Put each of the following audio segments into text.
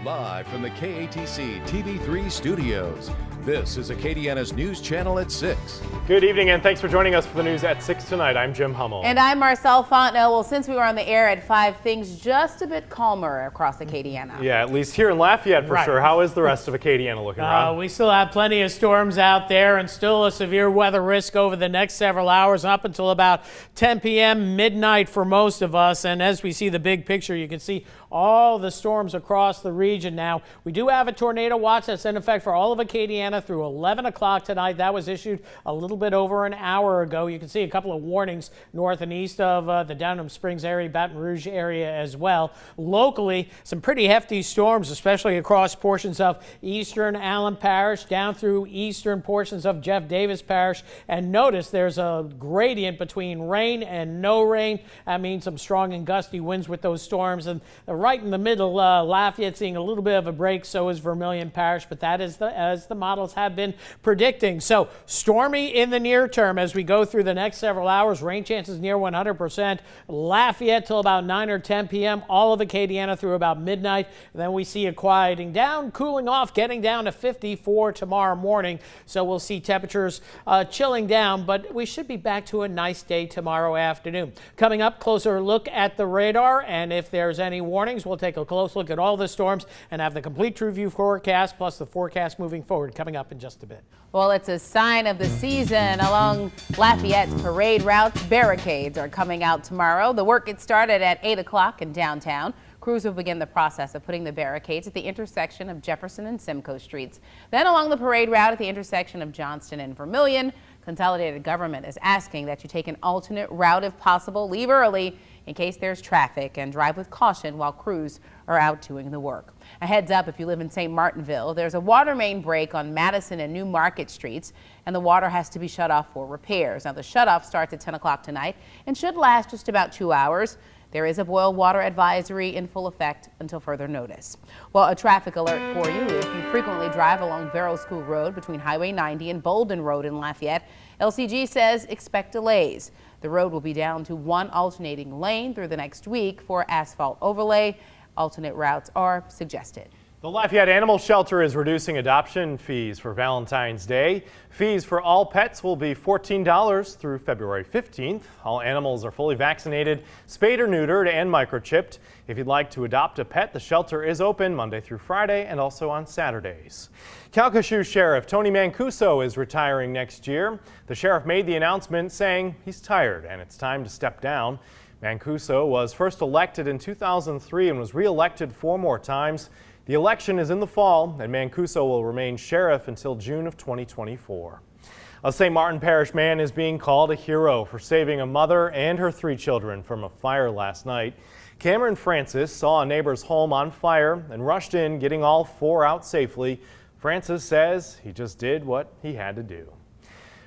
Live from the KATC TV3 studios, this is Acadiana's News Channel at 6. Good evening and thanks for joining us for the news at 6 tonight. I'm Jim Hummel. And I'm Marcelle Fontenot. Well, since we were on the air at 5, things just a bit calmer across Acadiana. Yeah, at least here in Lafayette for sure. How is the rest of Acadiana looking, Rob? We still have plenty of storms out there and still a severe weather risk over the next several hours up until about 10 p.m. midnight for most of us. And as we see the big picture, you can see all the storms across the region now. We do have a tornado watch that's in effect for all of Acadiana through 11 o'clock tonight. That was issued a little bit over an hour ago. You can see a couple of warnings north and east of the Downham Springs area, Baton Rouge area as well. Locally, some pretty hefty storms, especially across portions of eastern Allen Parish down through eastern portions of Jeff Davis Parish. And notice there's a gradient between rain and no rain. That means some strong and gusty winds with those storms. And right in the middle, Lafayette seeing a little bit of a break, so is Vermilion Parish, but that is as the models have been predicting. So stormy in the near term as we go through the next several hours. Rain chances near 100%. Lafayette till about 9 or 10 p.m. All of Acadiana through about midnight. And then we see it quieting down, cooling off, getting down to 54 tomorrow morning. So we'll see temperatures chilling down, but we should be back to a nice day tomorrow afternoon. Coming up, closer look at the radar, and if there's any warnings, we'll take a close look at all the storms and have the complete True View forecast plus the forecast moving forward coming up in just a bit. Well, it's a sign of the season. Along Lafayette's parade routes, barricades are coming out tomorrow. The work gets started at 8 o'clock in downtown. Crews will begin the process of putting the barricades at the intersection of Jefferson and Simcoe Streets. Then along the parade route at the intersection of Johnston and Vermilion, Consolidated Government is asking that you take an alternate route if possible. Leave early in case there's traffic and drive with caution while crews are out doing the work. A heads up if you live in St. Martinville, there's a water main break on Madison and New Market Streets, and the water has to be shut off for repairs. Now the shutoff starts at 10 o'clock tonight and should last just about 2 hours. There is a boil water advisory in full effect until further notice. Well, a traffic alert for you if you frequently drive along Barrow School Road between Highway 90 and Bolden Road in Lafayette. LCG says expect delays. The road will be down to one alternating lane through the next week for asphalt overlay. Alternate routes are suggested. The Lafayette Animal Shelter is reducing adoption fees for Valentine's Day. Fees for all pets will be $14 through February 15th. All animals are fully vaccinated, spayed or neutered, and microchipped. If you'd like to adopt a pet, the shelter is open Monday through Friday and also on Saturdays. Calcasieu Sheriff Tony Mancuso is retiring next year. The sheriff made the announcement saying he's tired and it's time to step down. Mancuso was first elected in 2003 and was re-elected 4 more times. The election is in the fall, and Mancuso will remain sheriff until June of 2024. A St. Martin Parish man is being called a hero for saving a mother and her 3 children from a fire last night. Cameron Francis saw a neighbor's home on fire and rushed in, getting all 4 out safely. Francis says he just did what he had to do.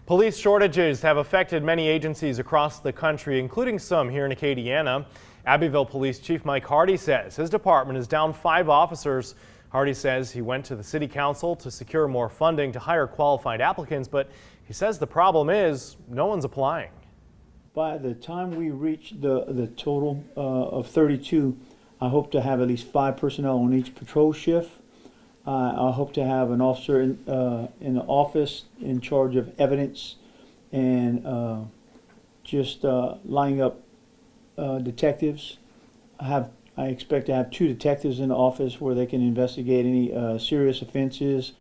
Police shortages have affected many agencies across the country, including some here in Acadiana. Abbeville Police Chief Mike Hardy says his department is down 5 officers. Hardy says he went to the City Council to secure more funding to hire qualified applicants, but he says the problem is no one's applying. By the time we reach the total of 32, I hope to have at least 5 personnel on each patrol shift. I hope to have an officer in the office in charge of evidence and just lining up detectives. I expect to have 2 detectives in the office where they can investigate any serious offenses.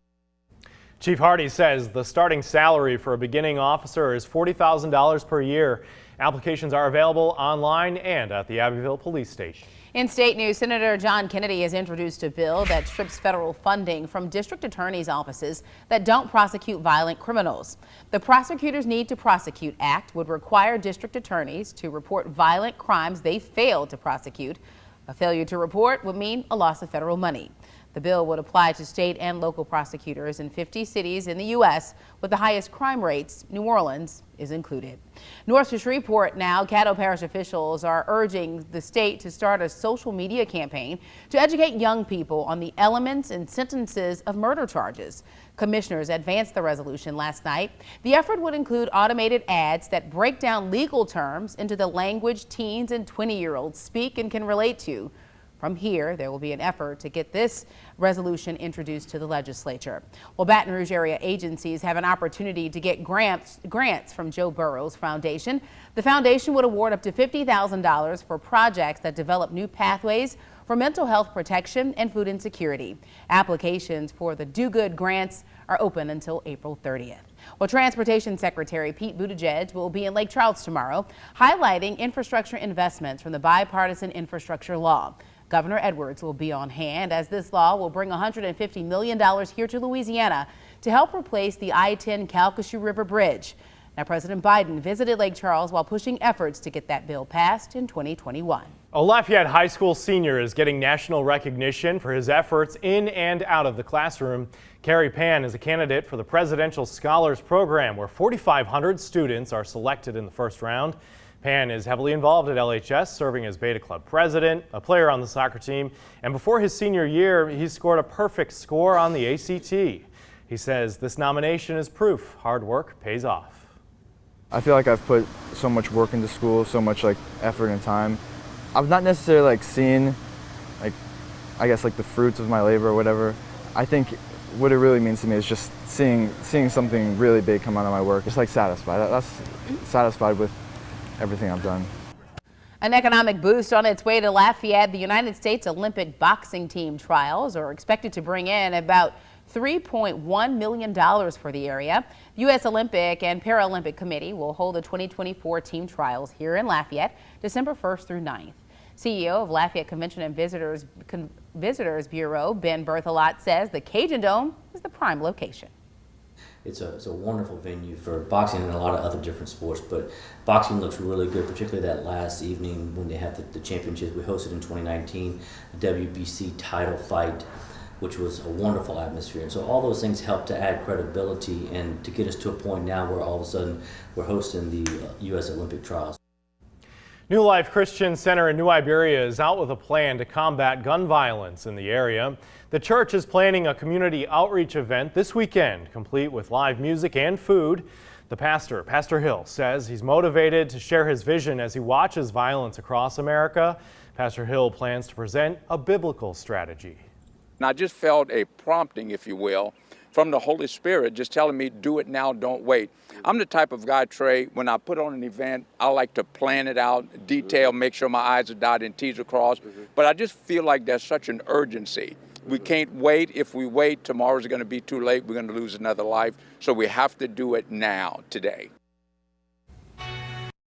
Chief Hardy says the starting salary for a beginning officer is $40,000 per year. Applications are available online and at the Abbeville Police Station. In state news, Senator John Kennedy has introduced a bill that strips federal funding from district attorneys' offices that don't prosecute violent criminals. The Prosecutors Need to Prosecute Act would require district attorneys to report violent crimes they failed to prosecute. A failure to report would mean a loss of federal money. The bill would apply to state and local prosecutors in 50 cities in the U.S. with the highest crime rates. New Orleans is included. North to Shreveport now, Caddo Parish officials are urging the state to start a social media campaign to educate young people on the elements and sentences of murder charges. Commissioners advanced the resolution last night. The effort would include automated ads that break down legal terms into the language teens and 20-year-olds speak and can relate to. From here, there will be an effort to get this resolution introduced to the legislature. Well, Baton Rouge area agencies have an opportunity to get grants from Joe Burrows Foundation. The foundation would award up to $50,000 for projects that develop new pathways for mental health protection and food insecurity. Applications for the Do Good grants are open until April 30th. Well, Transportation Secretary Pete Buttigieg will be in Lake Charles tomorrow, highlighting infrastructure investments from the bipartisan infrastructure law. Governor Edwards will be on hand, as this law will bring $150 million here to Louisiana to help replace the I-10 Calcasieu River Bridge. Now, President Biden visited Lake Charles while pushing efforts to get that bill passed in 2021. A Lafayette High School senior is getting national recognition for his efforts in and out of the classroom. Carrie Pan is a candidate for the Presidential Scholars Program, where 4,500 students are selected in the first round. Pan is heavily involved at LHS, serving as Beta Club president, a player on the soccer team, and before his senior year, he scored a perfect score on the ACT. He says this nomination is proof hard work pays off. I feel like I've put so much work into school, so much effort and time. I've not necessarily seen I guess the fruits of my labor or whatever. I think what it really means to me is just seeing something really big come out of my work. Just satisfied. That's satisfied with everything I've done. An economic boost on its way to Lafayette. The United States Olympic boxing team trials are expected to bring in about $3.1 million for the area. The U.S. Olympic and Paralympic Committee will hold the 2024 team trials here in Lafayette, December 1st through 9th. CEO of Lafayette Convention and Visitors Bureau, Ben Berthelot, says the Cajun Dome is the prime location. It's a wonderful venue for boxing and a lot of other different sports, but boxing looks really good, particularly that last evening when they have the championships we hosted in 2019, a WBC title fight, which was a wonderful atmosphere. And so all those things help to add credibility and to get us to a point now where all of a sudden we're hosting the U.S. Olympic trials. New Life Christian Center in New Iberia is out with a plan to combat gun violence in the area. The church is planning a community outreach event this weekend, complete with live music and food. The pastor, Pastor Hill, says he's motivated to share his vision as he watches violence across America. Pastor Hill plans to present a biblical strategy. And I just felt a prompting, if you will, from the Holy Spirit, just telling me, do it now, don't wait. I'm the type of guy, Trey, when I put on an event, I like to plan it out, detail, make sure my I's are dotted and T's are crossed. But I just feel like there's such an urgency. We can't wait. If we wait, tomorrow's going to be too late. We're going to lose another life. So we have to do it now, today.